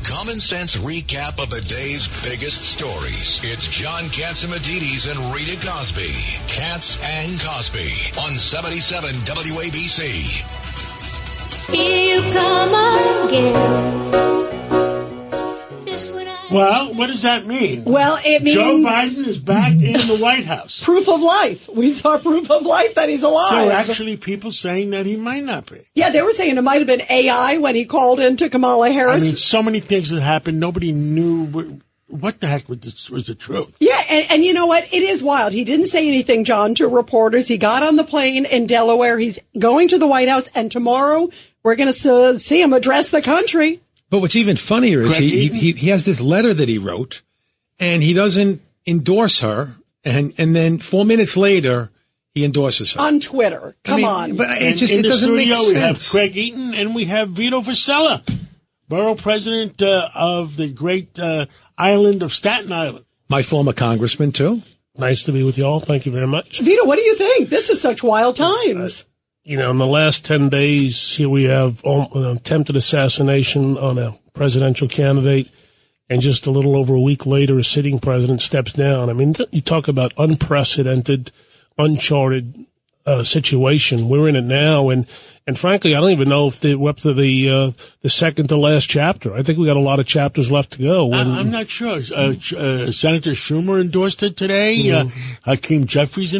common sense recap of the day's biggest stories. It's John Catsimatidis and Rita Cosby. Katz and Cosby on 77 WABC. Here you come again. Well, what does that mean? Well, it means Joe Biden is back in the White House. Proof of life. We saw proof of life that he's alive. There were actually people saying that he might not be. Yeah, they were saying it might have been AI when he called into Kamala Harris. I mean, so many things that happened. Nobody was the truth. Yeah, and you know what? It is wild. He didn't say anything, John, to reporters. He got on the plane in Delaware. He's going to the White House, and tomorrow we're going to see him address the country. But what's even funnier is he has this letter that he wrote, and he doesn't endorse her, and then 4 minutes later, he endorses her. On Twitter. Come on. But it in the doesn't make studio, sense. we have Craig Eaton, and we have Vito Vasella, borough president of the great island of Staten Island. My former congressman, too. Nice to be with you all. Thank you very much. Vito, what do you think? This is such wild times. In the last 10 days, here we have an attempted assassination on a presidential candidate, and just a little over a week later, a sitting president steps down. I mean, you talk about unprecedented, uncharted situation. We're in it now, and frankly, I don't even know if we're up to the second to last chapter. I think we got a lot of chapters left to go. I'm not sure. Senator Schumer endorsed it today. Hakeem Jeffries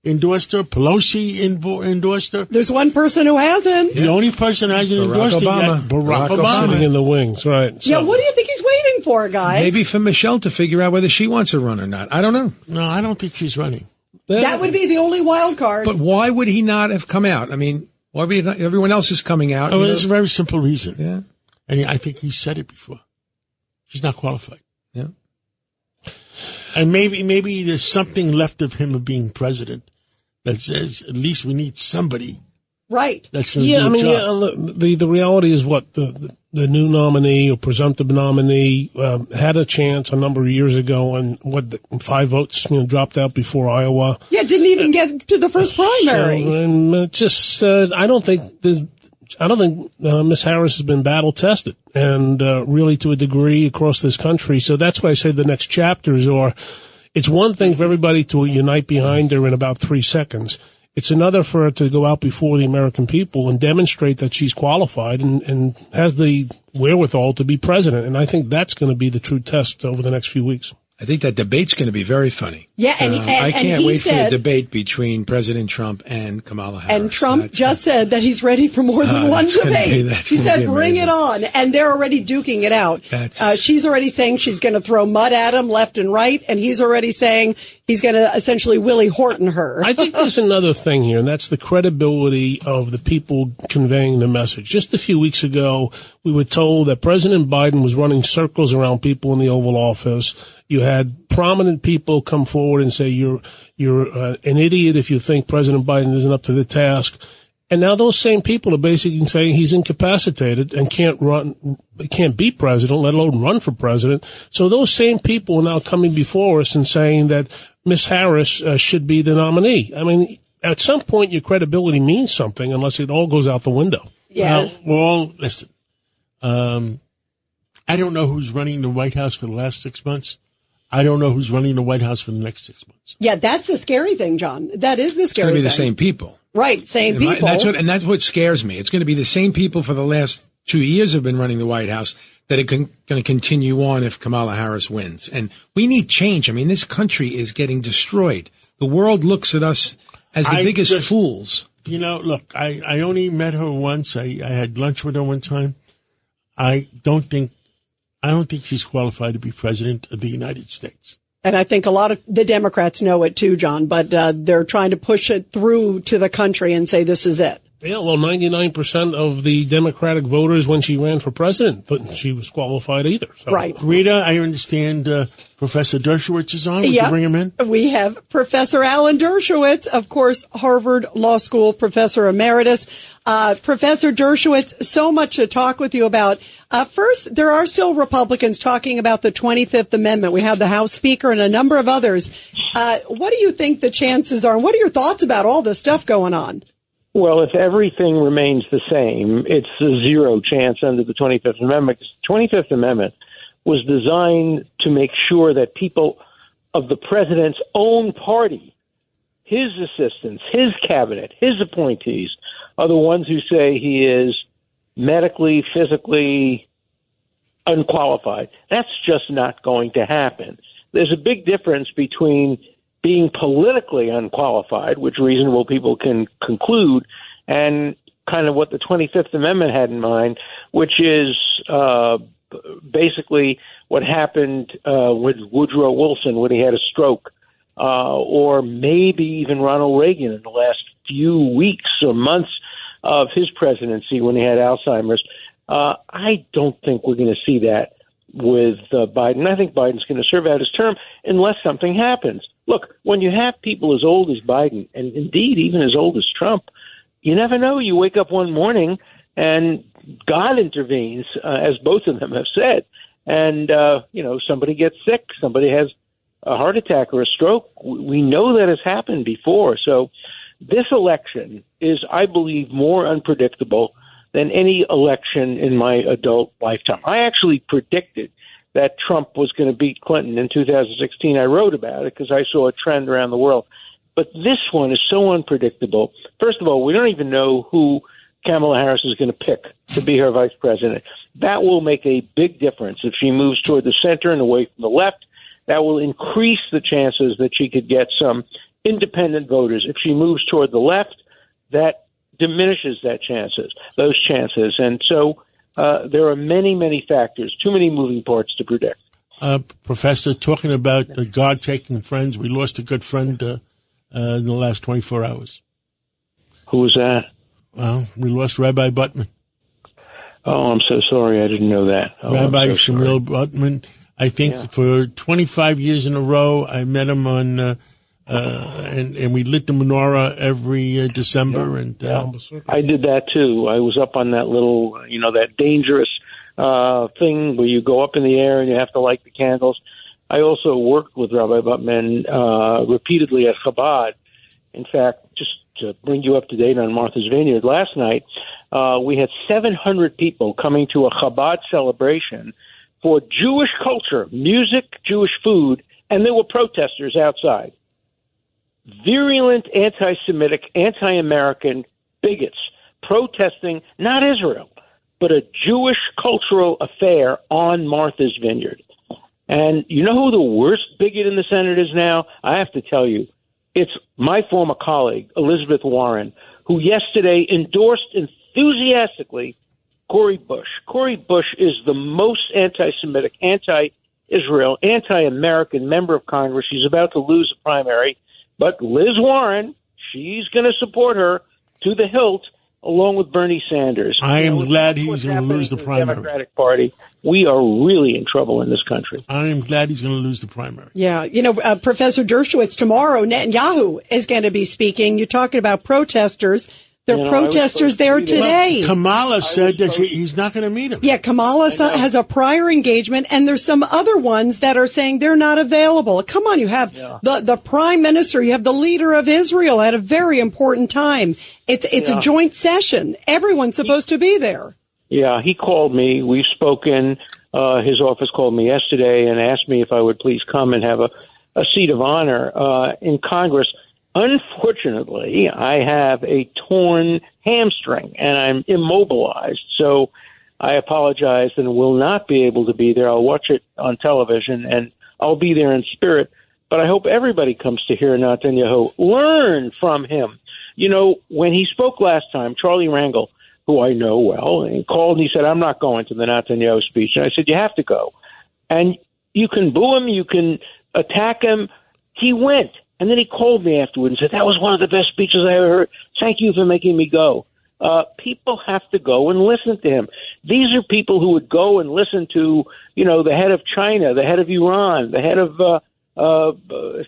endorsed her. Pelosi endorsed her. There's one person who hasn't. The only person who hasn't endorsed it yet, Barack Obama. Sitting in the wings, right. So. Yeah, what do you think he's waiting for, guys? Maybe for Michelle to figure out whether she wants to run or not. I don't know. No, I don't think she's running. That would be the only wild card. But why would he not have come out? I mean, why would he not? Everyone else is coming out. Oh, there's a very simple reason. Yeah. And I think he said it before. She's not qualified. Yeah. And maybe there's something left of him of being president that says at least we need somebody. Right. That's going to do the job. The reality is what the new nominee or presumptive nominee had a chance a number of years ago, and 5 votes dropped out before Iowa. Yeah, didn't even get to the first primary. I don't think Miss Harris has been battle tested, and really to a degree across this country. So that's why I say the next chapters are. It's one thing for everybody to unite behind her in about 3 seconds. It's another for her to go out before the American people and demonstrate that she's qualified and has the wherewithal to be president. And I think that's going to be the true test over the next few weeks. I think that debate's going to be very funny. Yeah, I can't wait for the debate between President Trump and Kamala Harris. And Trump just said that he's ready for more than one debate. He said, bring it on. And they're already duking it out. She's already saying she's going to throw mud at him left and right, and he's already saying he's going to essentially Willie Horton her. I think there's another thing here, and that's the credibility of the people conveying the message. Just a few weeks ago, we were told that President Biden was running circles around people in the Oval Office. You had prominent people come forward and say you're an idiot if you think President Biden isn't up to the task. And now those same people are basically saying he's incapacitated and can't be president, let alone run for president. So those same people are now coming before us and saying that Miss Harris should be the nominee. I mean, at some point your credibility means something unless it all goes out the window. Yeah. Well, listen, I don't know who's running the White House for the last 6 months. I don't know who's running the White House for the next 6 months. Yeah, that's the scary thing, John. That is the scary thing. It's going to be the same people. Right, same people. And that's what scares me. It's going to be the same people for the last 2 years have been running the White House that are going to continue on if Kamala Harris wins. And we need change. I mean, this country is getting destroyed. The world looks at us as the biggest fools. Look, I only met her once. I had lunch with her one time. I don't think she's qualified to be president of the United States. And I think a lot of the Democrats know it too, John, but they're trying to push it through to the country and say this is it. Yeah, well, 99% of the Democratic voters when she ran for president thought she was qualified either. So. Right. Rita, I understand Professor Dershowitz is on. Would you bring him in? We have Professor Alan Dershowitz, of course, Harvard Law School Professor Emeritus. Professor Dershowitz, so much to talk with you about. First, there are still Republicans talking about the 25th Amendment. We have the House Speaker and a number of others. What do you think the chances are? And what are your thoughts about all this stuff going on? Well, if everything remains the same, it's a zero chance under the 25th Amendment. The 25th Amendment was designed to make sure that people of the president's own party, his assistants, his cabinet, his appointees, are the ones who say he is medically, physically unqualified. That's just not going to happen. There's a big difference between being politically unqualified, which reasonable people can conclude, and kind of what the 25th Amendment had in mind, which is basically what happened with Woodrow Wilson when he had a stroke, or maybe even Ronald Reagan in the last few weeks or months of his presidency when he had Alzheimer's. I don't think we're going to see that with Biden. I think Biden's going to serve out his term unless something happens. Look, when you have people as old as Biden, and indeed even as old as Trump, you never know. You wake up one morning and God intervenes, as both of them have said, and, somebody gets sick, somebody has a heart attack or a stroke. We know that has happened before. So this election is, I believe, more unpredictable than any election in my adult lifetime. I actually predicted that Trump was going to beat Clinton in 2016. I wrote about it because I saw a trend around the world. But this one is so unpredictable. First of all, we don't even know who Kamala Harris is going to pick to be her vice president. That will make a big difference if she moves toward the center and away from the left. That will increase the chances that she could get some independent voters. If she moves toward the left, that diminishes those chances. And so there are many, many factors, too many moving parts to predict. Professor, talking about God-taking friends, we lost a good friend in the last 24 hours. Who was that? Well, we lost Rabbi Butman. Oh, I'm so sorry. I didn't know that. Rabbi Shmuel Butman. I think for 25 years in a row, I met him on, and we lit the menorah every December. And I did that too. I was up on that little, that dangerous thing where you go up in the air and you have to light the candles. I also worked with Rabbi Butman repeatedly at Chabad. In fact, just to bring you up to date on Martha's Vineyard, last night we had 700 people coming to a Chabad celebration for Jewish culture, music, Jewish food, and there were protesters outside. Virulent anti-Semitic, anti-American bigots protesting not Israel, but a Jewish cultural affair on Martha's Vineyard. And you know who the worst bigot in the Senate is now? I have to tell you, it's my former colleague, Elizabeth Warren, who yesterday endorsed enthusiastically Cori Bush. Cori Bush is the most anti-Semitic, anti-Israel, anti-American member of Congress. She's about to lose a primary. But Liz Warren, she's going to support her to the hilt, along with Bernie Sanders. I am glad he's going to lose the primary. The Democratic Party. We are really in trouble in this country. I am glad he's going to lose the primary. Yeah. Professor Dershowitz, tomorrow, Netanyahu is going to be speaking. You're talking about protesters. There are protesters there today. Well, Kamala said that he's not going to meet him. Yeah, Kamala has a prior engagement, and there's some other ones that are saying they're not available. Come on, you have the prime minister, you have the leader of Israel at a very important time. It's a joint session. Everyone's supposed to be there. Yeah, he called me. We've spoken. His office called me yesterday and asked me if I would please come and have a seat of honor in Congress. Unfortunately, I have a torn hamstring and I'm immobilized. So I apologize and will not be able to be there. I'll watch it on television and I'll be there in spirit. But I hope everybody comes to hear Netanyahu. Learn from him. When he spoke last time, Charlie Rangel, who I know well, and called and he said, I'm not going to the Netanyahu speech. And I said, you have to go. And you can boo him, you can attack him. He went. And then he called me afterward and said, that was one of the best speeches I ever heard. Thank you for making me go. People have to go and listen to him. These are people who would go and listen to, the head of China, the head of Iran, the head of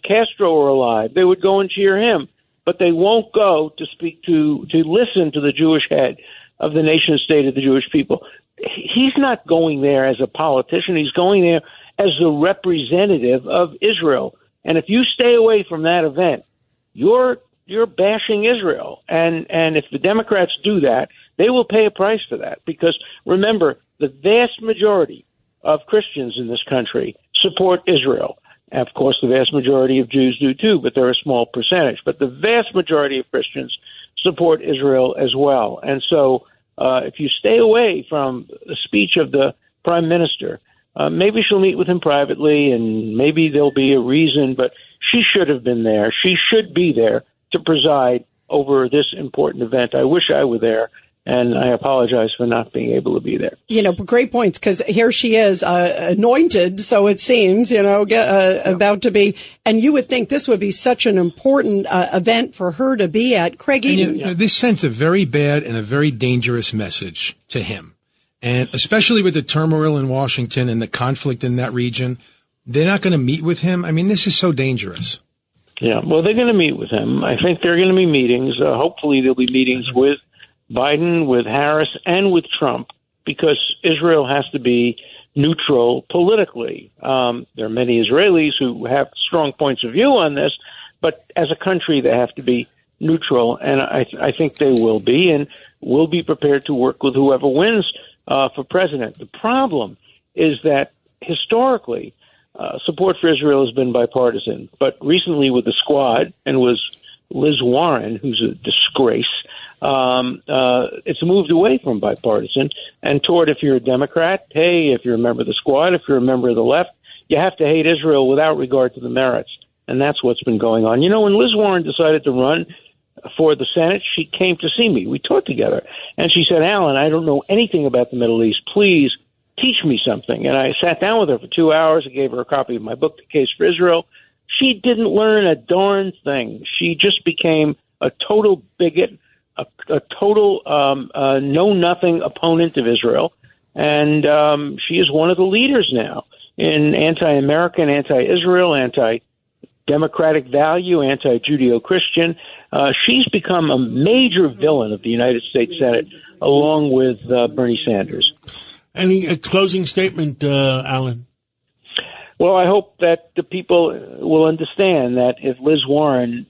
Castro or alive. They would go and cheer him. But they won't go to speak to listen to the Jewish head of the nation state of the Jewish people. He's not going there as a politician. He's going there as the representative of Israel. And if you stay away from that event, you're you're bashing Israel. And if the Democrats do that, they will pay a price for that. Because remember, the vast majority of Christians in this country support Israel. And of course, the vast majority of Jews do too, but they're a small percentage. But the vast majority of Christians support Israel as well. And so if you stay away from the speech of the prime minister, maybe she'll meet with him privately and maybe there'll be a reason, but she should have been there. She should be there to preside over this important event. I wish I were there. And I apologize for not being able to be there. You know, great points, because here she is, anointed, so it seems, about to be. And you would think this would be such an important event for her to be at. Craig Eden. This sends a very bad and a very dangerous message to him. And especially with the turmoil in Washington and the conflict in that region, they're not going to meet with him. I mean, this is so dangerous. Yeah, well, they're going to meet with him. I think there are going to be meetings. Hopefully there'll be meetings with Biden, with Harris, and with Trump, because Israel has to be neutral politically. There are many Israelis who have strong points of view on this, but as a country, they have to be neutral, and I think they will be, and we'll be prepared to work with whoever wins for president. The problem is that historically, support for Israel has been bipartisan, but recently with the Squad, and was Liz Warren, who's a disgrace, it's moved away from bipartisan and toward, if you're a Democrat, hey, if you're a member of the Squad, if you're a member of the left, you have to hate Israel without regard to the merits. And that's what's been going on. You know, when Liz Warren decided to run for the Senate, she came to see me. We talked together. And she said, Alan, I don't know anything about the Middle East. Please teach me something. And I sat down with her for 2 hours. I gave her a copy of my book, The Case for Israel. She didn't learn a darn thing. She just became a total bigot, a total know-nothing opponent of Israel, and she is one of the leaders now in anti-American, anti-Israel, anti-democratic value, anti-Judeo-Christian. She's become a major villain of the United States Senate, along with Bernie Sanders. Any closing statement, Alan? Well, I hope that the people will understand that if Liz Warren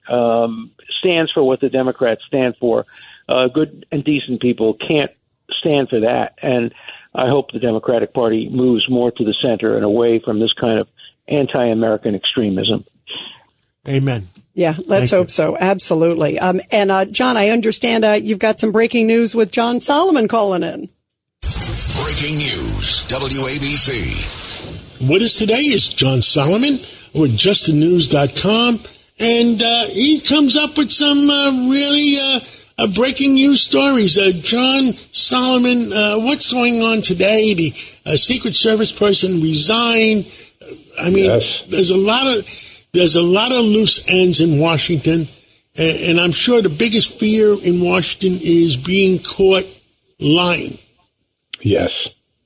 stands for what the Democrats stand for, good and decent people can't stand for that. And I hope the Democratic Party moves more to the center and away from this kind of anti-American extremism. Amen. Yeah, let's hope so. Absolutely. And John, I understand you've got some breaking news with John Solomon calling in. Breaking news, WABC. With us today is John Solomon with justthenews.com, and he comes up with some really breaking news stories. John Solomon, what's going on today? The Secret Service person resigned. I mean, yes. There's a lot of loose ends in Washington, and I'm sure the biggest fear in Washington is being caught lying. Yes.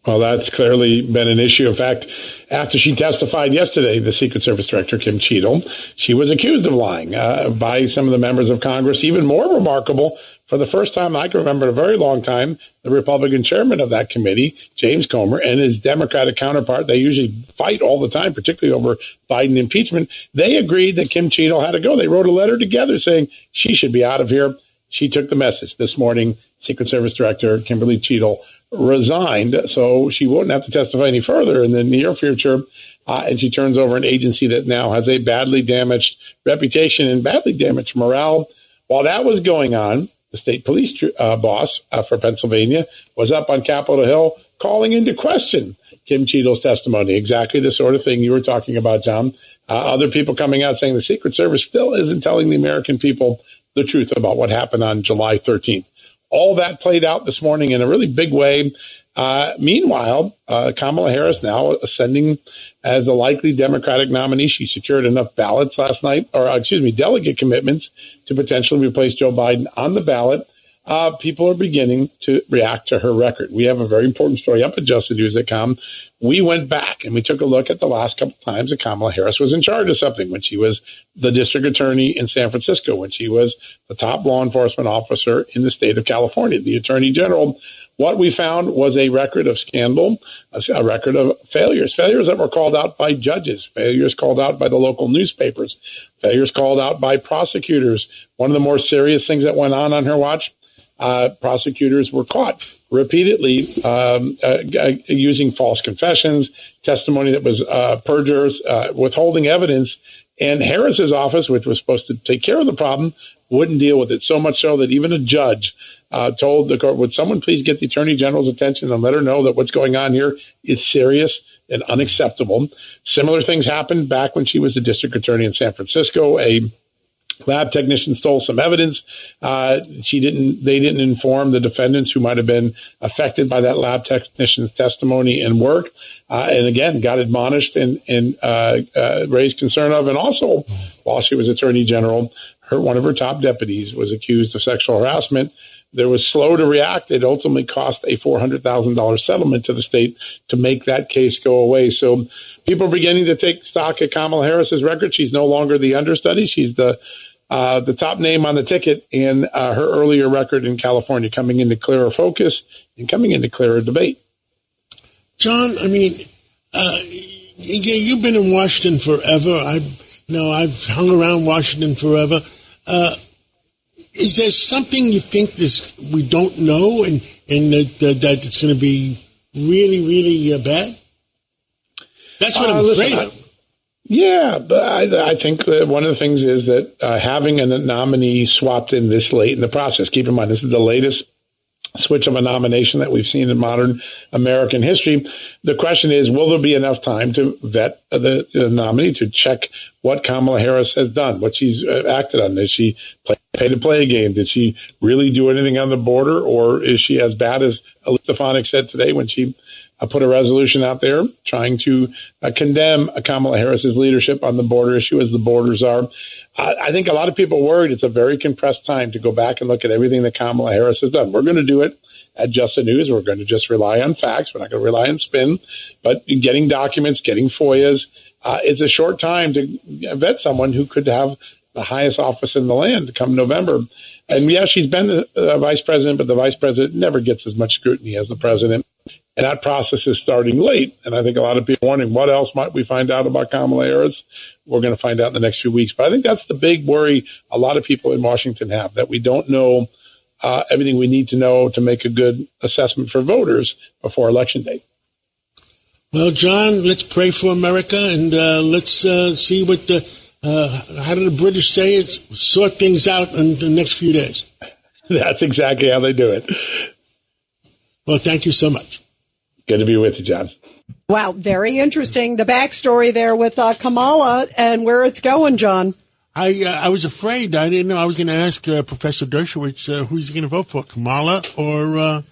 Well, that's clearly been an issue. In fact, after she testified yesterday, the Secret Service Director, Kim Cheadle, she was accused of lying by some of the members of Congress. Even more remarkable, for the first time I can remember in a very long time, the Republican chairman of that committee, James Comer, and his Democratic counterpart, they usually fight all the time, particularly over Biden impeachment. They agreed that Kim Cheadle had to go. They wrote a letter together saying she should be out of here. She took the message this morning. Secret Service Director Kimberly Cheadle resigned, so she wouldn't have to testify any further in the near future, and she turns over an agency that now has a badly damaged reputation and badly damaged morale. While that was going on, the state police boss for Pennsylvania was up on Capitol Hill calling into question Kim Cheadle's testimony, exactly the sort of thing you were talking about, John. Other people coming out saying the Secret Service still isn't telling the American people the truth about what happened on July 13th. All that played out this morning in a really big way. Meanwhile, Kamala Harris now ascending as the likely Democratic nominee. She secured enough ballots last night, delegate commitments to potentially replace Joe Biden on the ballot. People are beginning to react to her record. We have a very important story up at justthenews.com. We went back and we took a look at the last couple of times that Kamala Harris was in charge of something, when she was the district attorney in San Francisco, when she was the top law enforcement officer in the state of California, the attorney general. What we found was a record of scandal, a record of failures that were called out by judges, failures called out by the local newspapers, failures called out by prosecutors one of the more serious things that went on her watch, prosecutors were caught repeatedly using false confessions, testimony that was perjurous, withholding evidence. And Harris's office, which was supposed to take care of the problem, wouldn't deal with it, so much so that even a judge told the court, would someone please get the Attorney General's attention and let her know that what's going on here is serious and unacceptable. Similar things happened back when she was the district attorney in San Francisco. A lab technician stole some evidence. They didn't inform the defendants who might have been affected by that lab technician's testimony and work. And again, got admonished and raised concern of. And also, while she was Attorney General, one of her top deputies was accused of sexual harassment. There was slow to react. It ultimately cost a $400,000 settlement to the state to make that case go away. So people are beginning to take stock of Kamala Harris's record. She's no longer the understudy. She's the top name on the ticket, in her earlier record in California coming into clearer focus and coming into clearer debate. John, I mean, you've been in Washington forever. I've hung around Washington forever. Is there something you think we don't know and that it's going to be really, really bad? That's what I'm afraid of. Yeah, but I think that one of the things is that having a nominee swapped in this late in the process, keep in mind, this is the latest switch of a nomination that we've seen in modern American history. The question is, will there be enough time to vet the nominee, to check what Kamala Harris has done, what she's acted on? Did she pay to play a game? Did she really do anything on the border? Or is she as bad as Elise Stefanik said today when she put a resolution out there trying to condemn Kamala Harris's leadership on the border issue, as the borders are? I think a lot of people are worried it's a very compressed time to go back and look at everything that Kamala Harris has done. We're going to do it at Just the News. We're going to just rely on facts. We're not going to rely on spin. But getting documents, getting FOIAs, it's a short time to vet someone who could have the highest office in the land come November. And, yeah, she's been the vice president, but the vice president never gets as much scrutiny as the president. And that process is starting late. And I think a lot of people are wondering, what else might we find out about Kamala Harris? We're going to find out in the next few weeks. But I think that's the big worry a lot of people in Washington have, that we don't know everything we need to know to make a good assessment for voters before Election Day. Well, John, let's pray for America, and let's see what how do the British say it? Sort things out in the next few days. That's exactly how they do it. Well, thank you so much. Good to be with you, John. Wow, very interesting. The backstory there with Kamala and where it's going, John. I was afraid. I didn't know. I was going to ask Professor Dershowitz who's he going to vote for, Kamala or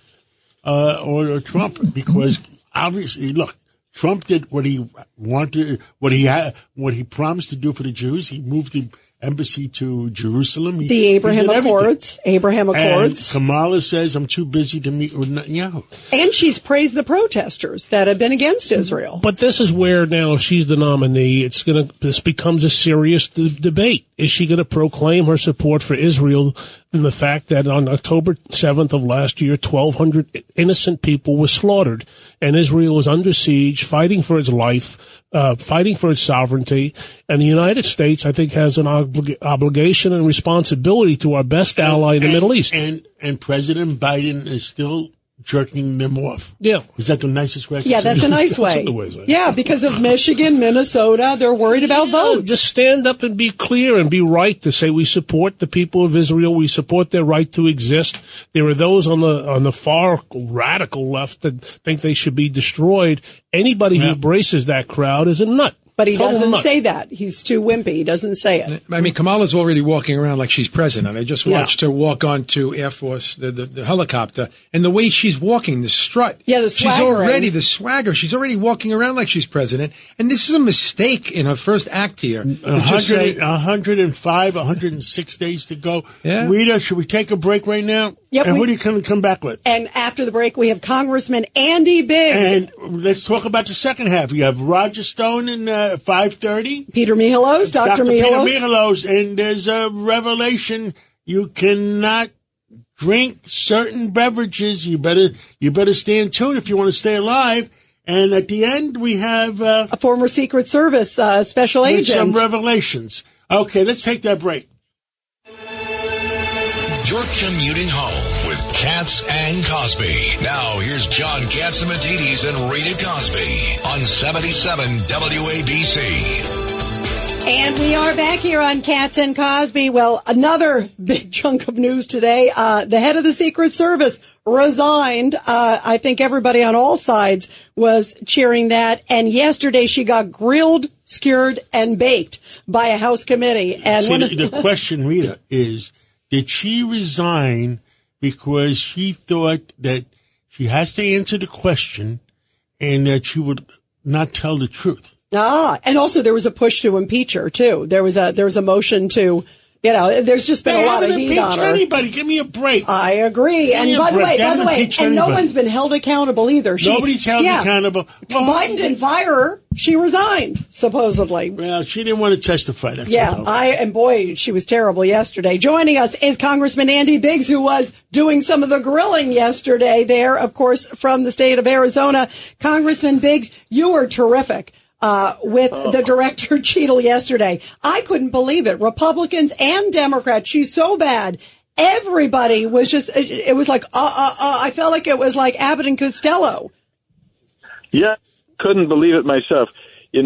Trump? Because obviously, look, Trump did what he wanted, what he promised to do for the Jews. He moved the embassy to Jerusalem. The Abraham Accords. Abraham Accords. And Kamala says, I'm too busy to meet with Netanyahu. And she's praised the protesters that have been against Israel. But this is where now, if she's the nominee, this becomes a serious debate. Is she going to proclaim her support for Israel in the fact that on October 7th of last year, 1,200 innocent people were slaughtered, and Israel was under siege, fighting for its life, fighting for its sovereignty, and the United States, I think, has an obligation and responsibility to our best ally in the Middle East. And President Biden is still jerking them off. Yeah. Is that the nicest way? Yeah, that's a nice way. Yeah, because of Michigan, Minnesota, they're worried about votes. Just stand up and be clear and be right to say we support the people of Israel. We support their right to exist. There are those on the far radical left that think they should be destroyed. Anybody who embraces that crowd is a nut. But he doesn't say that. He's too wimpy. He doesn't say it. I mean, Kamala's already walking around like she's president. I just watched her walk onto Air Force, the helicopter, and the way she's walking, the strut. Yeah, the swagger. She's already, the swagger. She's already walking around like she's president. And this is a mistake in her first act here. 105, 106 days to go. Yeah. Rita, should we take a break right now? Yep, and what are you going to come back with? And after the break, we have Congressman Andy Biggs. And let's talk about the second half. You have Roger Stone in 5:30. Peter Mihalos, Dr. Mihalos. Peter Mihalos. And there's a revelation. You cannot drink certain beverages. You better stay in tune if you want to stay alive. And at the end, we have a former Secret Service special agent. Some revelations. Okay, let's take that break. You're commuting home with Katz and Cosby. Now, here's John Catsimatidis and Rita Cosby on 77 WABC. And we are back here on Katz and Cosby. Well, another big chunk of news today. The head of the Secret Service resigned. I think everybody on all sides was cheering that. And yesterday she got grilled, skewered, and baked by a House committee. And the question, Rita, is did she resign because she thought that she has to answer the question and that she would not tell the truth? And also there was a push to impeach her too. There was a motion to, there's just been a lot of heat on her. Anybody, give me a break. I agree. And by the way, and no one's been held accountable either. Nobody's held accountable. Well, Biden didn't fire her. She resigned, supposedly. Well, she didn't want to testify. Boy, she was terrible yesterday. Joining us is Congressman Andy Biggs, who was doing some of the grilling yesterday there, of course, from the state of Arizona. Congressman Biggs, you were terrific. With the director Cheadle yesterday. I couldn't believe it. Republicans and Democrats, she's so bad. Everybody was just, it was like, I felt like it was like Abbott and Costello. Yeah, couldn't believe it myself. She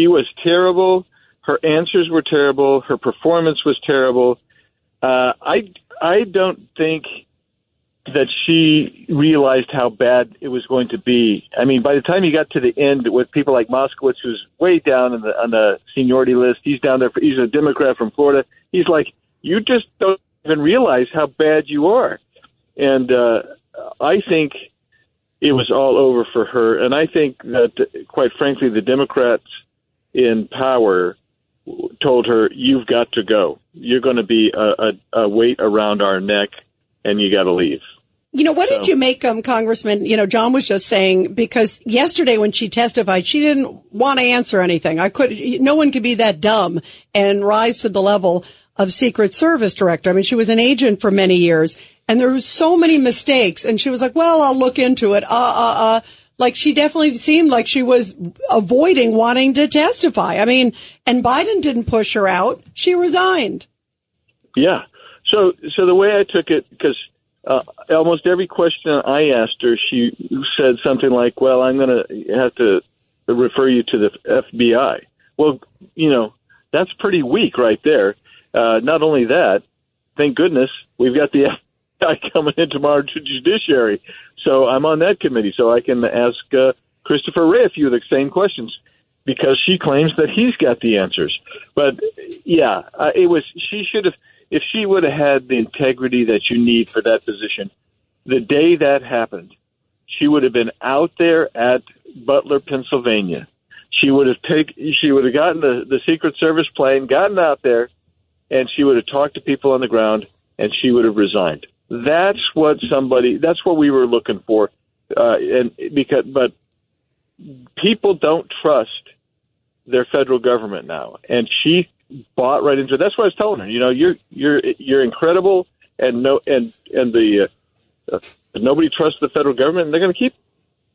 was terrible. Her answers were terrible. Her performance was terrible. I don't think that she realized how bad it was going to be. I mean, by the time you got to the end with people like Moskowitz, who's way down on the seniority list, he's down there. He's a Democrat from Florida. He's like, you just don't even realize how bad you are. And I think it was all over for her. And I think that, quite frankly, the Democrats in power told her, you've got to go. You're going to be a weight around our neck, and you got to leave. What did you make, Congressman? John was just saying, because yesterday when she testified, she didn't want to answer anything. No one could be that dumb and rise to the level of Secret Service director. I mean, she was an agent for many years and there was so many mistakes. And she was like, well, I'll look into it. Like she definitely seemed like she was avoiding wanting to testify. I mean, and Biden didn't push her out. She resigned. Yeah. So the way I took it, because almost every question I asked her, she said something like, well, I'm going to have to refer you to the FBI. Well, that's pretty weak right there. Not only that, thank goodness we've got the FBI coming in tomorrow to Judiciary. So I'm on that committee, so I can ask Christopher Wray a few of the same questions because she claims that he's got the answers. But, yeah, she should have. If she would have had the integrity that you need for that position, the day that happened, she would have been out there at Butler, Pennsylvania. She would have gotten the Secret Service plane, gotten out there, and she would have talked to people on the ground, and she would have resigned. That's what we were looking for. But people don't trust their federal government now, and she bought right into it. That's what I was telling her. You're incredible, and nobody trusts the federal government, and they're going to keep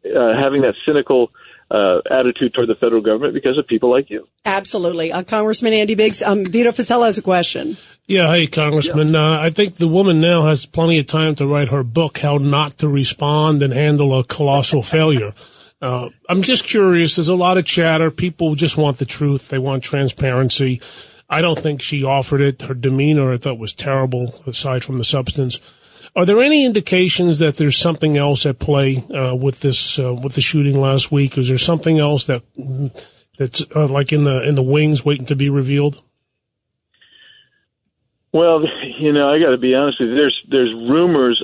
having that cynical attitude toward the federal government because of people like you. Absolutely. Congressman Andy Biggs, Vito Fossella has a question. Yeah, hey, Congressman. Yeah. I think the woman now has plenty of time to write her book, How Not to Respond and Handle a Colossal Failure. I'm just curious. There's a lot of chatter. People just want the truth. They want transparency. I don't think she offered it. Her demeanor, I thought, was terrible, aside from the substance. Are there any indications that there's something else at play with the shooting last week? Is there something else that's like in the wings, waiting to be revealed? Well, I got to be honest with you. There's rumors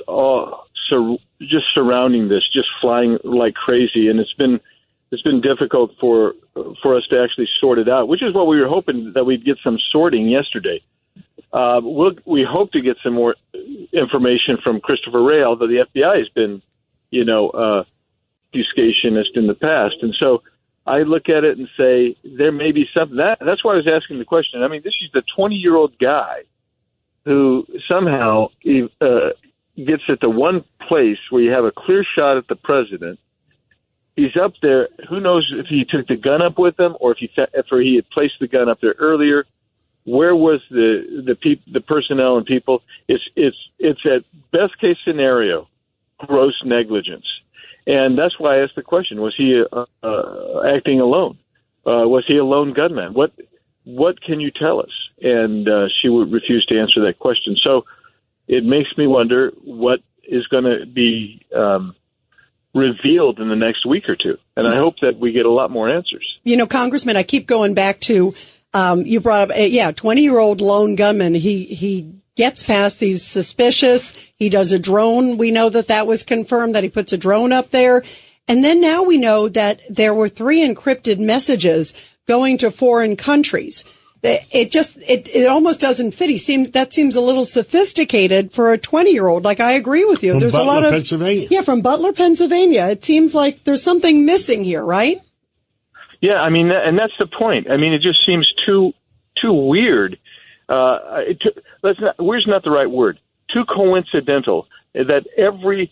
just surrounding this, just flying like crazy, and it's been difficult for us to actually sort it out, which is what we were hoping that we'd get some sorting yesterday. We hope to get some more information from Christopher Wray, although the FBI has been, obfuscationist in the past, and so I look at it and say there may be something. That's why I was asking the question. I mean, this is the 20-year-old guy who somehow gets at the one place where you have a clear shot at the president. He's up there. Who knows if he took the gun up with him or if he had placed the gun up there earlier. Where was the personnel and people? It's at best case scenario, gross negligence. And that's why I asked the question, was he acting alone? Was he a lone gunman? What can you tell us? And she would refuse to answer that question. So it makes me wonder what is going to be revealed in the next week or two. And I hope that we get a lot more answers. You know, Congressman, I keep going back to, you brought up, 20-year-old lone gunman. He gets past, he's suspicious. He does a drone. We know that was confirmed, that he puts a drone up there. And then now we know that there were 3 encrypted messages going to foreign countries. It almost doesn't fit. That seems a little sophisticated for a 20-year-old. Like, I agree with you. There's a lot of Pennsylvania. Yeah, from Butler, Pennsylvania. It seems like there's something missing here, right? Yeah, I mean, and that's the point. I mean, it just seems too weird. Weird's not the right word. Too coincidental that every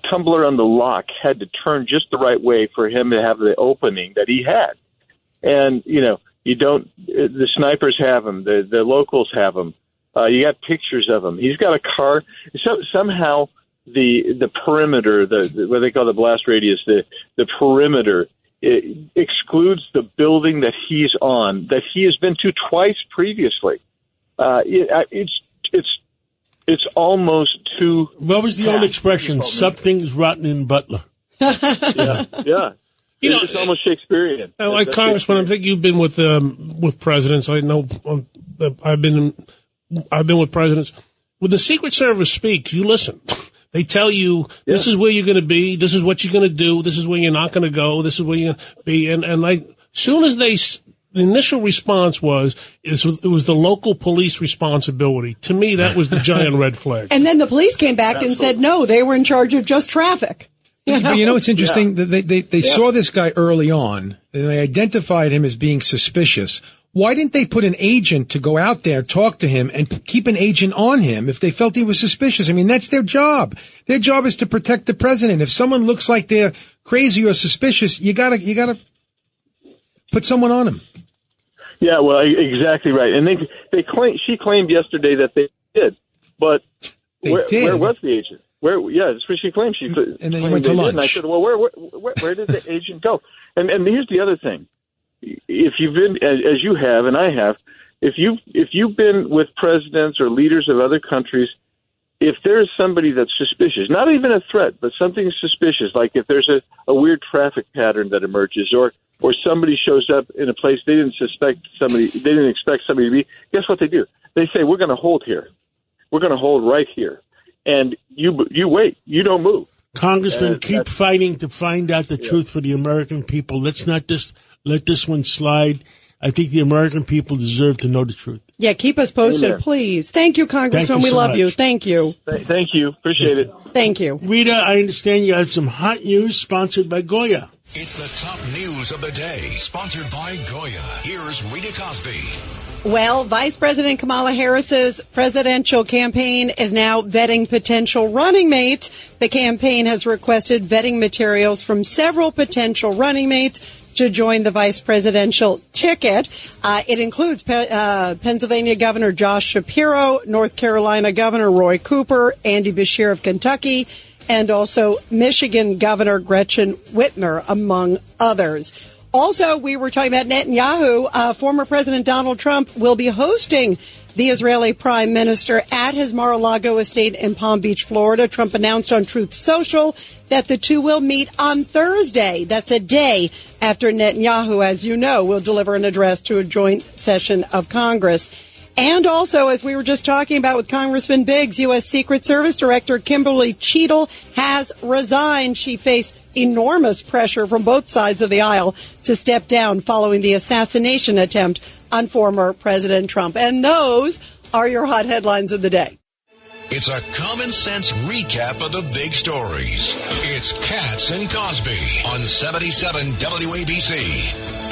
tumbler on the lock had to turn just the right way for him to have the opening that he had. And, the snipers have him, the locals have him. You got pictures of him. He's got a car. Somehow the perimeter, what they call the blast radius, the perimeter, it excludes the building that he's on, that he has been to twice previously. It's almost too. What was the old expression? Something's rotten in Butler. Yeah. It's almost Shakespearean. Like Congressman, I think you've been with presidents. I know I've been with presidents. When the Secret Service speaks, you listen. They tell you this is where you're going to be, this is what you're going to do, this is where you're not going to go, this is where you're going to be. And like, soon as the initial response was it was the local police responsibility. To me, that was the giant red flag. And then the police came back and said, no, they were in charge of just traffic. But it's interesting that they saw this guy early on and they identified him as being suspicious. Why didn't they put an agent to go out there, talk to him, and keep an agent on him if they felt he was suspicious? I mean, that's their job. Their job is to protect the president. If someone looks like they're crazy or suspicious, you gotta put someone on him. Yeah, well, exactly right. And she claimed yesterday that they did, but where was the agent? That's what she claimed. And then he went to lunch. And I said, well, where did the agent go? And here's the other thing. If you've been, as you have, and I have, if you've been with presidents or leaders of other countries, if there's somebody that's suspicious, not even a threat, but something suspicious, like if there's a weird traffic pattern that emerges, or somebody shows up in a place they didn't expect somebody to be, guess what they do? They say, we're going to hold here. We're going to hold right here. And you wait. You don't move. Congressman, keep fighting to find out the truth for the American people. Let's not just let this one slide. I think the American people deserve to know the truth. Yeah, keep us posted, Amen. Please. Thank you, Congressman. Thank you we so love much. you. Thank you. Thank you. Appreciate it. Thank you. Rita, I understand you have some hot news sponsored by Goya. It's the top news of the day, sponsored by Goya. Here's Rita Cosby. Well, Vice President Kamala Harris's presidential campaign is now vetting potential running mates. The campaign has requested vetting materials from several potential running mates to join the vice presidential ticket. It includes Pennsylvania Governor Josh Shapiro, North Carolina Governor Roy Cooper, Andy Beshear of Kentucky, and also Michigan Governor Gretchen Whitmer, among others. Also, we were talking about Netanyahu. Former President Donald Trump will be hosting the Israeli prime minister at his Mar-a-Lago estate in Palm Beach, Florida. Trump announced on Truth Social that the two will meet on Thursday. That's a day after Netanyahu, as you know, will deliver an address to a joint session of Congress. And also, as we were just talking about with Congressman Biggs, U.S. Secret Service Director Kimberly Cheadle has resigned. She faced enormous pressure from both sides of the aisle to step down following the assassination attempt on former President Trump. And those are your hot headlines of the day. It's a common sense recap of the big stories. It's Katz and Cosby on 77 WABC.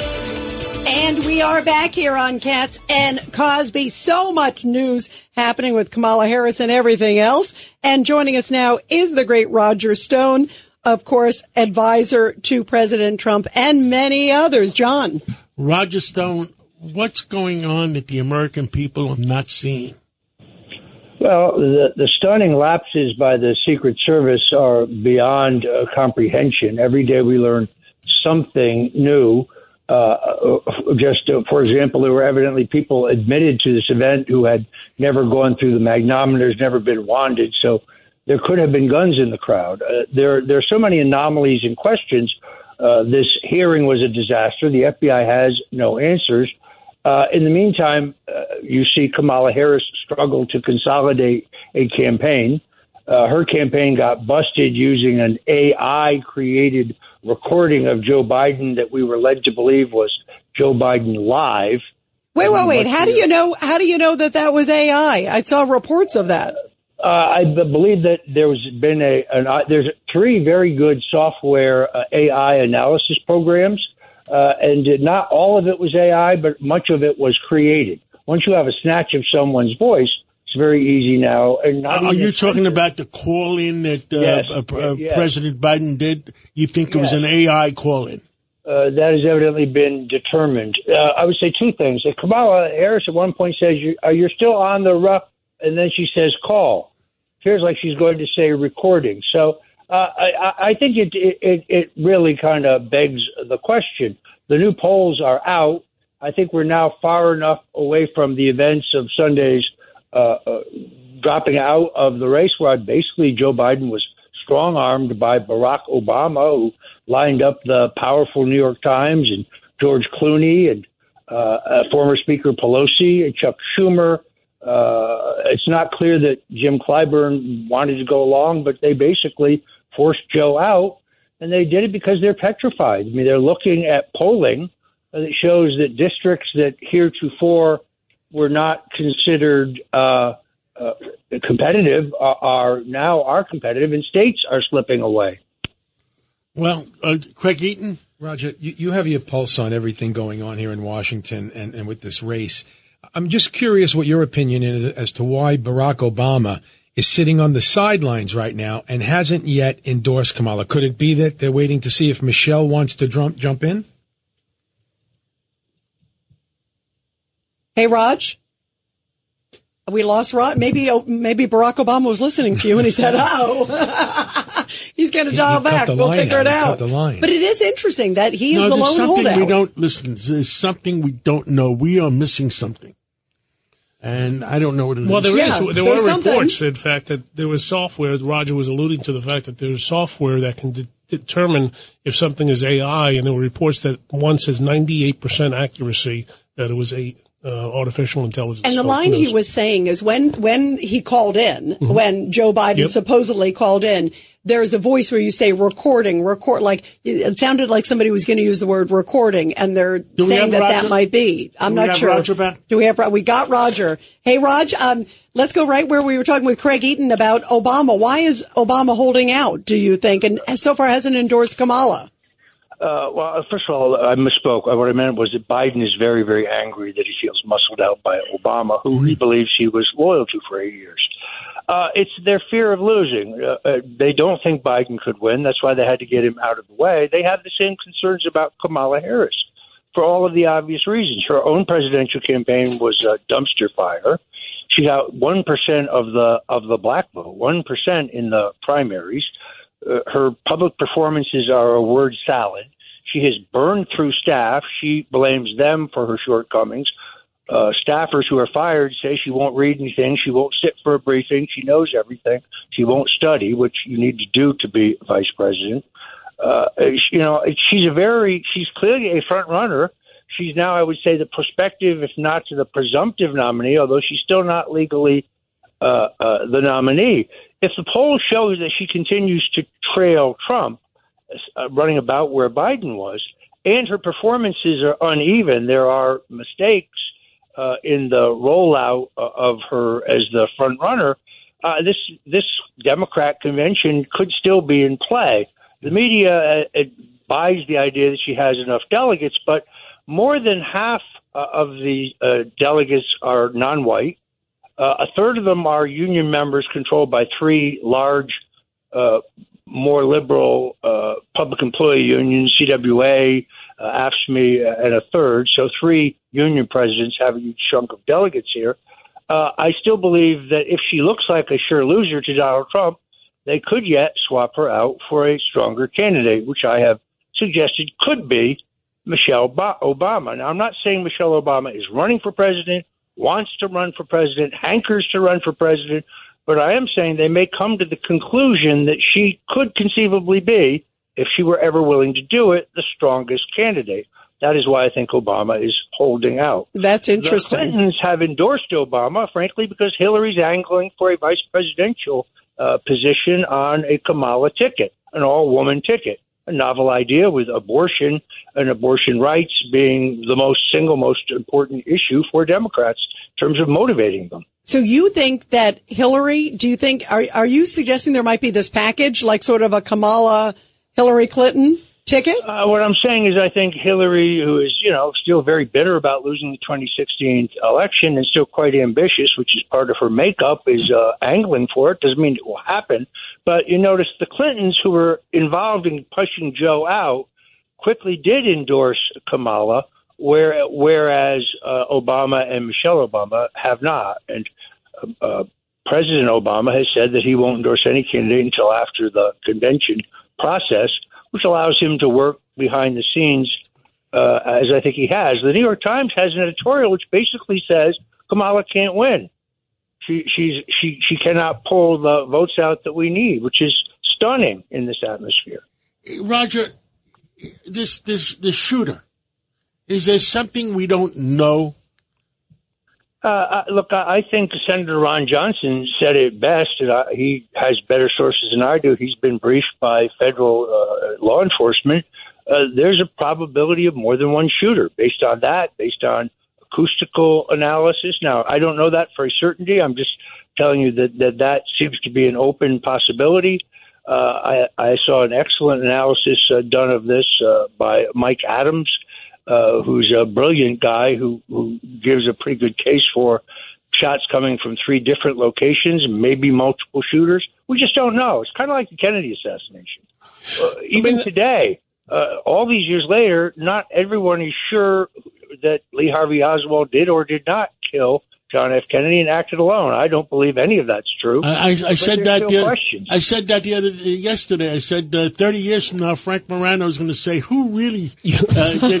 And we are back here on Katz and Cosby. So much news happening with Kamala Harris and everything else. And joining us now is the great Roger Stone, of course, advisor to President Trump and many others. John. Roger Stone, what's going on that the American people are not seeing? Well, the stunning lapses by the Secret Service are beyond comprehension. Every day we learn something new. For example, there were evidently people admitted to this event who had never gone through the magnometers, never been wanded. So there could have been guns in the crowd. There are so many anomalies and questions. This hearing was a disaster. The FBI has no answers. In the meantime, you see Kamala Harris struggle to consolidate a campaign. Her campaign got busted using an AI-created recording of Joe Biden that we were led to believe was Joe Biden live. Wait. How do you know that was AI? I saw reports of that. I believe that there's 3 very good software AI analysis programs, and not all of it was AI, but much of it was created. Once you have a snatch of someone's voice, it's very easy now. And are you talking about the call-in that yes. President Biden did? You think it was an AI call-in? That has evidently been determined. I would say 2 things. Kamala Harris at one point says, you're still on the rough, and then she says call. Feels like she's going to say recording. So I think it really kind of begs the question. The new polls are out. I think we're now far enough away from the events of Sunday's dropping out of the race where basically Joe Biden was strong-armed by Barack Obama, who lined up the powerful New York Times, and George Clooney, and former Speaker Pelosi, and Chuck Schumer. It's not clear that Jim Clyburn wanted to go along, but they basically forced Joe out, and they did it because they're petrified. I mean, they're looking at polling that shows that districts that heretofore were not considered competitive are competitive, and states are slipping away. Well, Craig Eaton? Roger, you have your pulse on everything going on here in Washington and with this race. I'm just curious what your opinion is as to why Barack Obama is sitting on the sidelines right now and hasn't yet endorsed Kamala. Could it be that they're waiting to see if Michelle wants to jump in? Hey, Raj? We lost Raj. Maybe Barack Obama was listening to you and he said, he's going to dial back. We'll figure it out. But it is interesting that he is the lone holdout. There's something we don't know. We are missing something. And I don't know what it is. Well, there were reports, in fact, that there was software. Roger was alluding to the fact that there's software that can determine if something is AI. And there were reports that one says 98% accuracy that it was artificial intelligence. And the line he was saying is when he called in, when Joe Biden supposedly called in, there's a voice where you say record, like it sounded like somebody was going to use the word recording, and they're saying that might be. I'm not sure. We got Roger. Hey, Raj, let's go right where we were talking with Craig Eaton about Obama. Why is Obama holding out, do you think? And so far hasn't endorsed Kamala. Well, first of all, I misspoke. What I meant was that Biden is very, very angry that he feels muscled out by Obama, who he believes he was loyal to for 8 years. It's their fear of losing. They don't think Biden could win. That's why they had to get him out of the way. They have the same concerns about Kamala Harris for all of the obvious reasons. Her own presidential campaign was a dumpster fire. She got 1% of the black vote, 1% in the primaries. Her public performances are a word salad. She has burned through staff. She blames them for her shortcomings. Staffers who are fired say she won't read anything. She won't sit for a briefing. She knows everything. She won't study, which you need to do to be vice president. She's clearly a front runner. She's now, I would say, the prospective, if not to the presumptive nominee, although she's still not legally the nominee. If the poll shows that she continues to trail Trump, running about where Biden was, and her performances are uneven, there are mistakes in the rollout of her as the front runner, this Democrat convention could still be in play. The media buys the idea that she has enough delegates, but more than half of the delegates are non-white. A third of them are union members controlled by 3 large more liberal public employee unions, CWA, AFSCME, and a third, so 3 union presidents have a huge chunk of delegates here. I still believe that if she looks like a sure loser to Donald Trump, they could yet swap her out for a stronger candidate, which I have suggested could be Michelle Obama. Now, I'm not saying Michelle Obama is running for president, wants to run for president, hankers to run for president, but I am saying they may come to the conclusion that she could conceivably be, if she were ever willing to do it, the strongest candidate. That is why I think Obama is holding out. That's interesting. The Clintons have endorsed Obama, frankly, because Hillary's angling for a vice presidential position on a Kamala ticket, an all-woman ticket. A novel idea, with abortion and abortion rights being the single most important issue for Democrats in terms of motivating them. So you think that Hillary, are you suggesting there might be this package, like sort of a Kamala Hillary Clinton ticket? What I'm saying is I think Hillary, who is, still very bitter about losing the 2016 election and still quite ambitious, which is part of her makeup, is angling for it. Doesn't mean it will happen. But you notice the Clintons, who were involved in pushing Joe out, quickly did endorse Kamala, whereas Obama and Michelle Obama have not. And President Obama has said that he won't endorse any candidate until after the convention process, which allows him to work behind the scenes, as I think he has. The New York Times has an editorial which basically says Kamala can't win. She cannot pull the votes out that we need, which is stunning in this atmosphere. Roger, this shooter, is there something we don't know? Look, I think Senator Ron Johnson said it best, and he has better sources than I do. He's been briefed by federal law enforcement. There's a probability of more than one shooter based on acoustical analysis. Now, I don't know that for a certainty. I'm just telling you that seems to be an open possibility. I saw an excellent analysis done of this by Mike Adams, who's a brilliant guy who gives a pretty good case for shots coming from 3 different locations, maybe multiple shooters. We just don't know. It's kind of like the Kennedy assassination. Even today, all these years later, not everyone is sure that Lee Harvey Oswald did or did not kill John F. Kennedy and acted alone. I don't believe any of that's true. I said that yesterday. I said 30 years from now, Frank Morano is going to say, who really did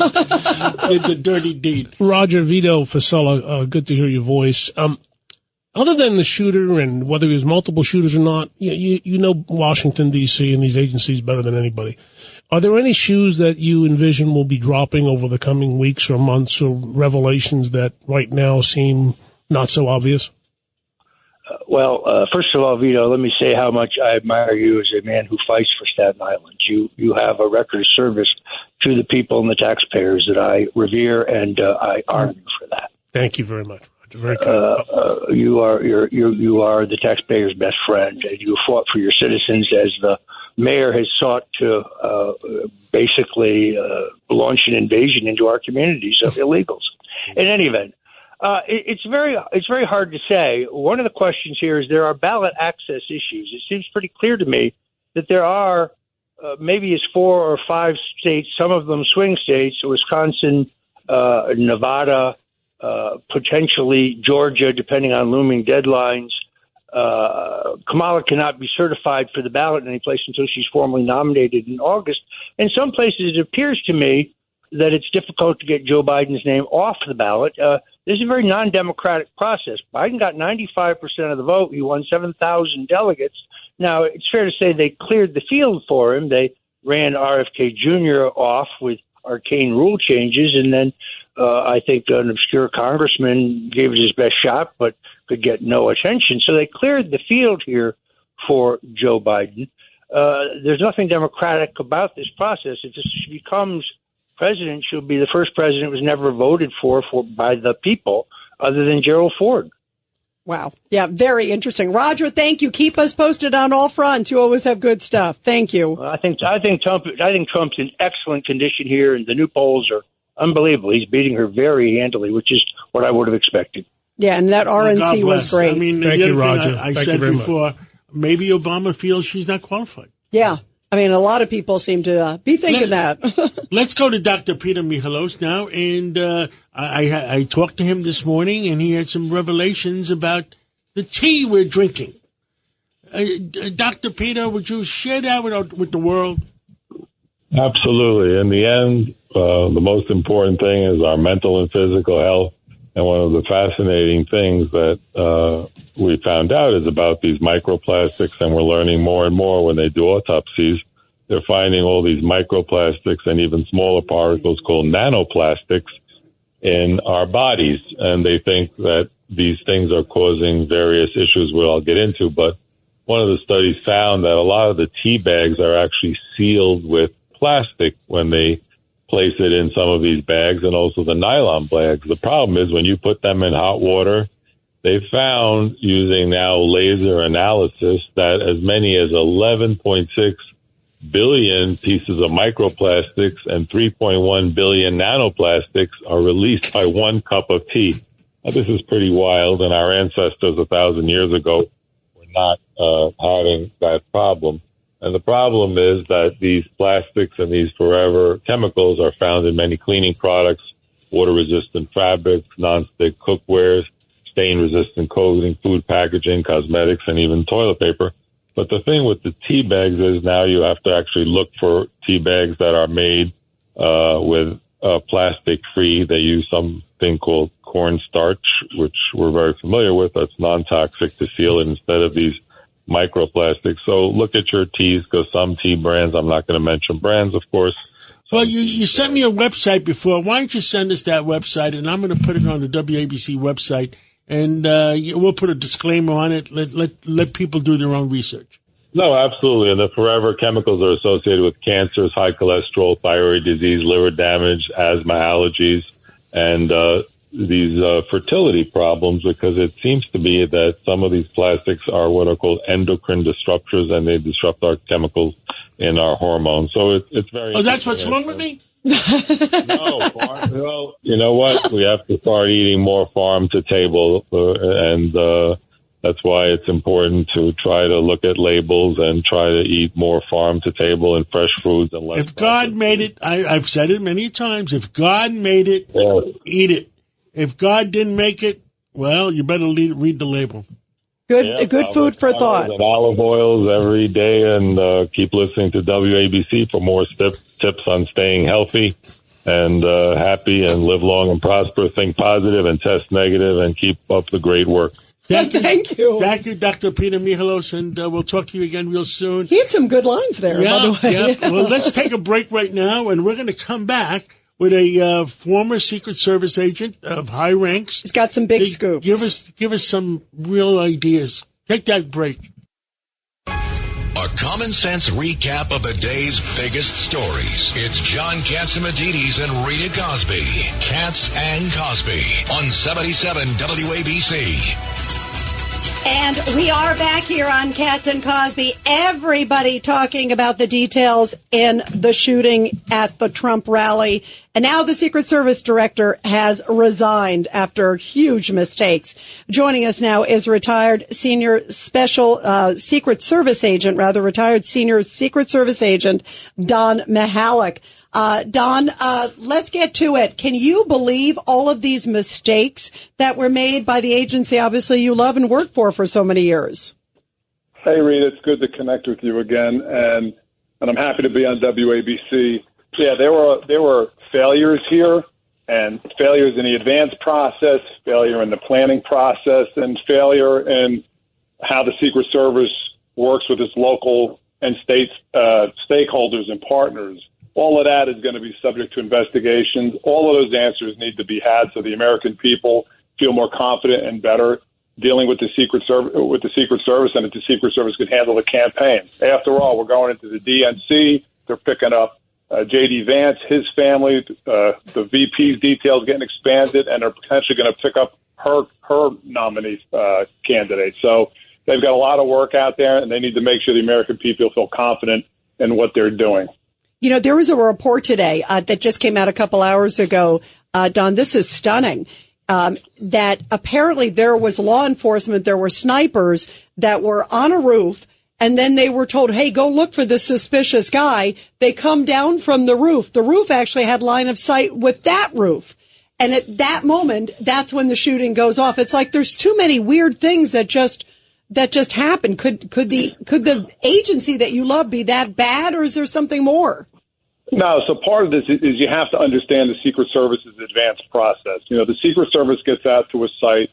the dirty deed? Roger, Vito Fasella, good to hear your voice. Other than the shooter and whether he was multiple shooters or not, you know Washington, D.C. and these agencies better than anybody. Are there any shoes that you envision will be dropping over the coming weeks or months, or revelations that right now seem not so obvious? First of all, Vito, let me say how much I admire you as a man who fights for Staten Island. You have a record of service to the people and the taxpayers that I revere, and I honor you for that. Thank you very much, Roger. Very kind. You are the taxpayer's best friend, and you fought for your citizens as the mayor has sought to basically launch an invasion into our communities of illegals. In any event, it's very hard to say. One of the questions here is there are ballot access issues. It seems pretty clear to me that there are maybe it's 4 or 5 states, some of them swing states, Wisconsin, Nevada, potentially Georgia, depending on looming deadlines. Kamala cannot be certified for the ballot in any place until she's formally nominated in August. In some places, it appears to me that it's difficult to get Joe Biden's name off the ballot. This is a very non-democratic process. Biden got 95% of the vote. He won 7,000 delegates. Now, it's fair to say they cleared the field for him. They ran RFK Jr. off with arcane rule changes, and then I think an obscure congressman gave it his best shot but could get no attention. So they cleared the field here for Joe Biden. There's nothing democratic about this process. If she becomes president, she'll be the first president who was never voted for by the people other than Gerald Ford. Wow. Yeah, very interesting. Roger, thank you. Keep us posted on all fronts. You always have good stuff. Thank you. I think Trump's in excellent condition here, and the new polls are unbelievable. He's beating her very handily, which is what I would have expected. Yeah, and that RNC was great. I mean, Thank you, Roger. I said before, maybe Obama feels she's not qualified. Yeah. I mean, a lot of people seem to be thinking that. Let's go to Dr. Peter Michalos now. And I talked to him this morning, and he had some revelations about the tea we're drinking. Dr. Peter, would you share that with the world? Absolutely. In the end, the most important thing is our mental and physical health. And one of the fascinating things that we found out is about these microplastics, and we're learning more and more when they do autopsies. They're finding all these microplastics and even smaller particles called nanoplastics in our bodies. And they think that these things are causing various issues I'll get into. But one of the studies found that a lot of the tea bags are actually sealed with plastic when they place it in some of these bags, and also the nylon bags. The problem is when you put them in hot water, they found using now laser analysis that as many as 11.6 billion pieces of microplastics and 3.1 billion nanoplastics are released by 1 cup of tea. Now, this is pretty wild, and our ancestors 1,000 years ago were not having that problem. And the problem is that these plastics and these forever chemicals are found in many cleaning products, water-resistant fabrics, nonstick cookwares, stain-resistant clothing, food packaging, cosmetics, and even toilet paper. But the thing with the tea bags is now you have to actually look for tea bags that are made with plastic-free. They use something called cornstarch, which we're very familiar with. That's non-toxic to seal it instead of these microplastics. So look at your teas, because some tea brands, I'm not going to mention brands, of course. Well, you sent me a website before. Why don't you send us that website, and I'm going to put it on the WABC website, and we'll put a disclaimer on it. Let people do their own research. No, absolutely. And the forever chemicals are associated with cancers, high cholesterol, thyroid disease, liver damage, asthma, allergies, and these fertility problems, because it seems to be that some of these plastics are what are called endocrine disruptors, and they disrupt our chemicals in our hormones. So it's very... Oh, that's what's wrong with me? No, well, you know what? We have to start eating more farm to table, and that's why it's important to try to look at labels and try to eat more farm to table and fresh foods. And less. If God made it, I've said it many times, if God made it, eat it. If God didn't make it, well, you better read the label. Good food for thought. And olive oils every day, and keep listening to WABC for more tips on staying healthy and happy, and live long and prosper, think positive and test negative, and keep up the great work. Thank you. Thank you, Dr. Peter Michalos, and we'll talk to you again real soon. He had some good lines there, by the way. Yeah. Well, let's take a break right now, and we're going to come back with a former Secret Service agent of high ranks. He's got some big scoops. Give us some real ideas. Take that break. A common sense recap of the day's biggest stories. It's John Catsimatidis and Rita Cosby. Cats and Cosby on 77 WABC. And we are back here on Cats and Cosby. Everybody talking about the details in the shooting at the Trump rally. And now the Secret Service director has resigned after huge mistakes. Joining us now is retired senior Secret Service agent Don Mihalik. Don, let's get to it. Can you believe all of these mistakes that were made by the agency, obviously, you love and work for so many years? Hey, Rita, it's good to connect with you again, and I'm happy to be on WABC. Yeah, there were failures here, and failures in the advance process, failure in the planning process, and failure in how the Secret Service works with its local and state stakeholders and partners. All of that is going to be subject to investigations. All of those answers need to be had so the American people feel more confident and better dealing with the Secret Service, and that the Secret Service could handle the campaign. After all, we're going into the DNC. They're picking up J.D. Vance, his family, the VP's details getting expanded, and they're potentially going to pick up her nominee candidate. So they've got a lot of work out there, and they need to make sure the American people feel confident in what they're doing. You know, there was a report today that just came out a couple hours ago. Don, this is stunning, that apparently there was law enforcement, there were snipers that were on a roof And then they were told, hey, go look for this suspicious guy. They come down from the roof. The roof actually had line of sight with that roof. And at that moment, that's when the shooting goes off. It's like there's too many weird things that just happen. Could the agency that you love be that bad, or is there something more? No, so part of this is you have to understand the Secret Service's advanced process. You know, the Secret Service gets out to a site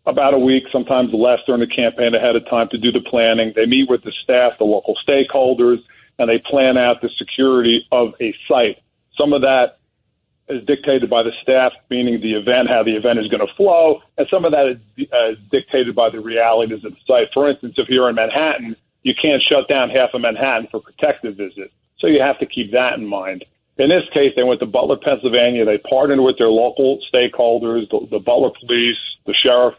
about a week, sometimes less during the campaign ahead of time to do the planning. They meet with the staff, the local stakeholders, and they plan out the security of a site. Some of that is dictated by the staff, meaning the event, how the event is going to flow, and some of that is dictated by the realities of the site. For instance, if you're in Manhattan, you can't shut down half of Manhattan for protective visits. So you have to keep that in mind. In this case, they went to Butler, Pennsylvania. They partnered with their local stakeholders, the Butler police, the sheriff,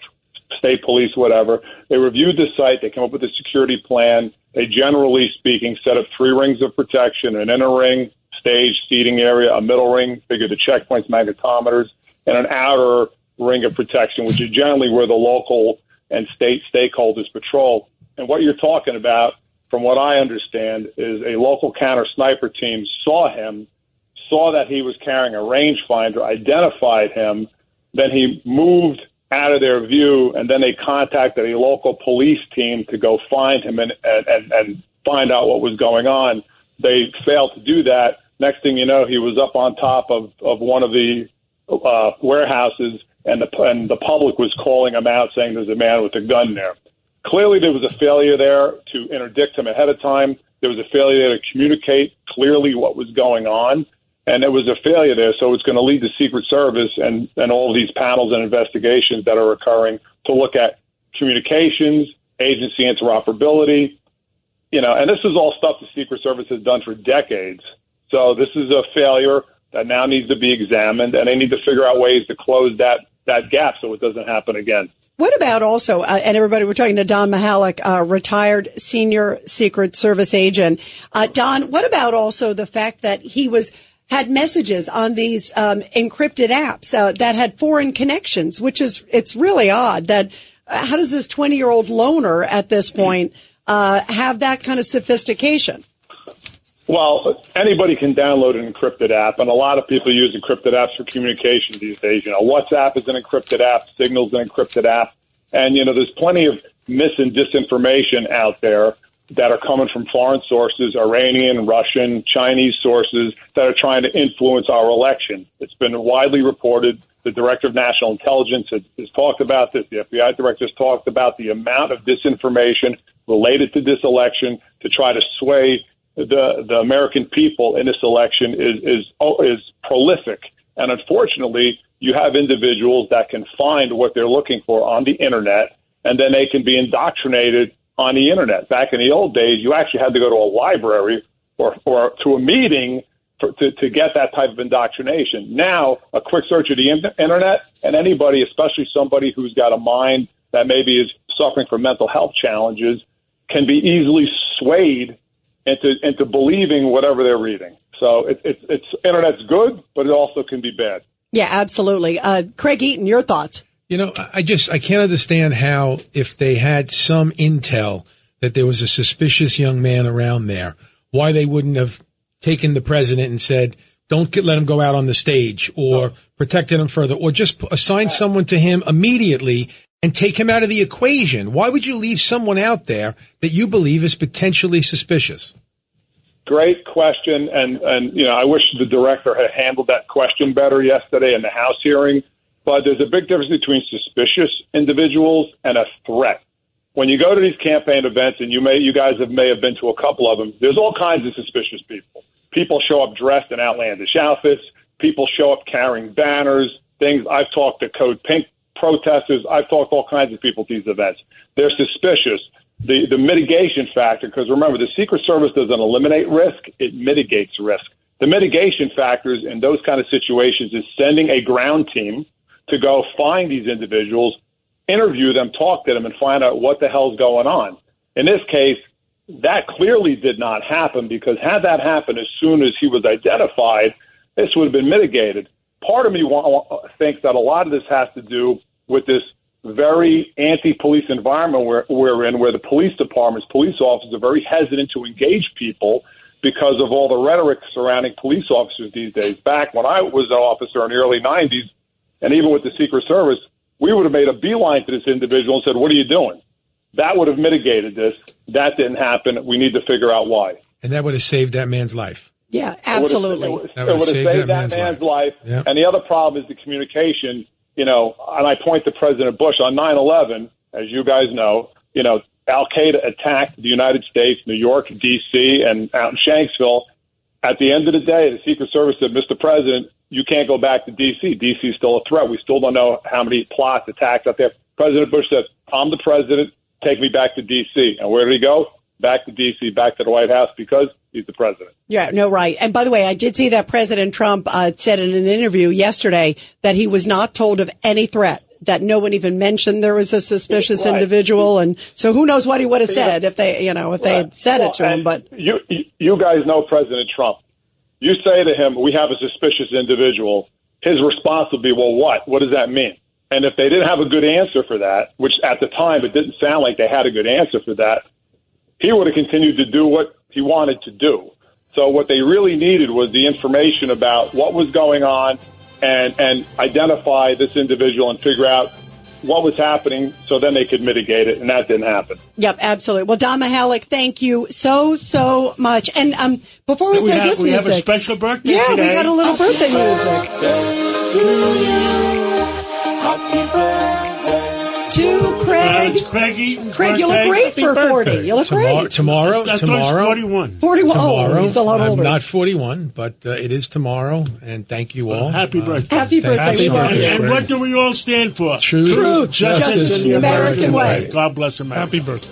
state police, whatever. They reviewed the site. They came up with a security plan. They, generally speaking, set up 3 rings of protection, an inner ring, stage, seating area, a middle ring, figure the checkpoints, magnetometers, and an outer ring of protection, which is generally where the local and state stakeholders patrol. And what you're talking about, from what I understand, is a local counter sniper team saw him, saw that he was carrying a rangefinder, identified him, then he moved out of their view, and then they contacted a local police team to go find him and find out what was going on. They failed to do that. Next thing you know, he was up on top of one of the warehouses, and the public was calling him out, saying there's a man with a gun there. Clearly, there was a failure there to interdict him ahead of time. There was a failure to communicate clearly what was going on, and there was a failure there. So it's going to lead the Secret Service and all of these panels and investigations that are occurring to look at communications, agency interoperability, and this is all stuff the Secret Service has done for decades. So this is a failure that now needs to be examined, and they need to figure out ways to close that gap so it doesn't happen again. What about also, and everybody, we're talking to Don Mihalik, retired senior Secret Service agent. Don, what about also the fact that he had messages on these encrypted apps that had foreign connections, it's really odd that how does this 20-year-old loner at this point have that kind of sophistication? Well, anybody can download an encrypted app, and a lot of people use encrypted apps for communication these days. WhatsApp is an encrypted app, Signal's an encrypted app, and, there's plenty of mis and disinformation out there that are coming from foreign sources, Iranian, Russian, Chinese sources that are trying to influence our election. It's been widely reported. The Director of National Intelligence has talked about this. The FBI Director has talked about the amount of disinformation related to this election to try to sway the American people in this election is prolific. And unfortunately, you have individuals that can find what they're looking for on the Internet, and then they can be indoctrinated on the Internet. Back in the old days, you actually had to go to a library or to a meeting to get that type of indoctrination. Now, a quick search of the Internet, and anybody, especially somebody who's got a mind that maybe is suffering from mental health challenges, can be easily swayed into believing whatever they're reading. So it's Internet's good, but it also can be bad. Yeah, absolutely. Craig Eaton, your thoughts? I can't understand how, if they had some intel that there was a suspicious young man around there, why they wouldn't have taken the president and said, don't let him go out on the stage, or protected him further, or just assign someone to him immediately and take him out of the equation. Why would you leave someone out there that you believe is potentially suspicious? Great question, and I wish the director had handled that question better yesterday in the House hearing. But there's a big difference between suspicious individuals and a threat. When you go to these campaign events, and you guys may have been to a couple of them, there's all kinds of suspicious people. People show up dressed in outlandish outfits. People show up carrying banners, things. I've talked to Code Pink protesters. I've talked to all kinds of people at these events. They're suspicious. The mitigation factor, because remember, the Secret Service doesn't eliminate risk, it mitigates risk. The mitigation factors in those kind of situations is sending a ground team to go find these individuals, interview them, talk to them, and find out what the hell's going on. In this case, that clearly did not happen, because had that happened as soon as he was identified, this would have been mitigated. Part of me thinks that a lot of this has to do with this very anti-police environment we're in, where the police departments, police officers are very hesitant to engage people because of all the rhetoric surrounding police officers these days. Back when I was an officer in the early 90s, and even with the Secret Service, we would have made a beeline to this individual and said, "What are you doing?" That would have mitigated this. That didn't happen. We need to figure out why. And that would have saved that man's life. Yeah, absolutely. It would have saved that man's life. Yep. And the other problem is the communication, and I point to President Bush on 9/11, as you guys know, Al-Qaeda attacked the United States, New York, D.C., and out in Shanksville. At the end of the day, the Secret Service said, "Mr. President, you can't go back to D.C. D.C. is still a threat. We still don't know how many plots, attacks out there." President Bush said, "I'm the president. Take me back to D.C." And where did he go? Back to D.C., back to the White House, because he's the president. Yeah, no, right. And by the way, I did see that President Trump said in an interview yesterday that he was not told of any threat, that no one even mentioned there was a suspicious individual. And so who knows what he would have said if they had said it to him. But you guys know President Trump. You say to him, "We have a suspicious individual." His response would be, "Well, what? What does that mean?" And if they didn't have a good answer for that, which at the time it didn't sound like they had a good answer for that, he would have continued to do what he wanted to do. So what they really needed was the information about what was going on and identify this individual and figure out what was happening so then they could mitigate it, and that didn't happen. Yep, absolutely. Well, Don Mihalik, thank you so much. And before we play this music, we have a special birthday today. We got a little birthday music. Happy birthday to Craig. Craig, you look great for 40. You look great. Tomorrow. That's 41. 41. Tomorrow. Oh, he's a lot older. I'm not 41, but it is tomorrow. And thank you all. Happy birthday. Happy birthday. And what do we all stand for? Truth, justice, and the American way. God bless America. Happy birthday.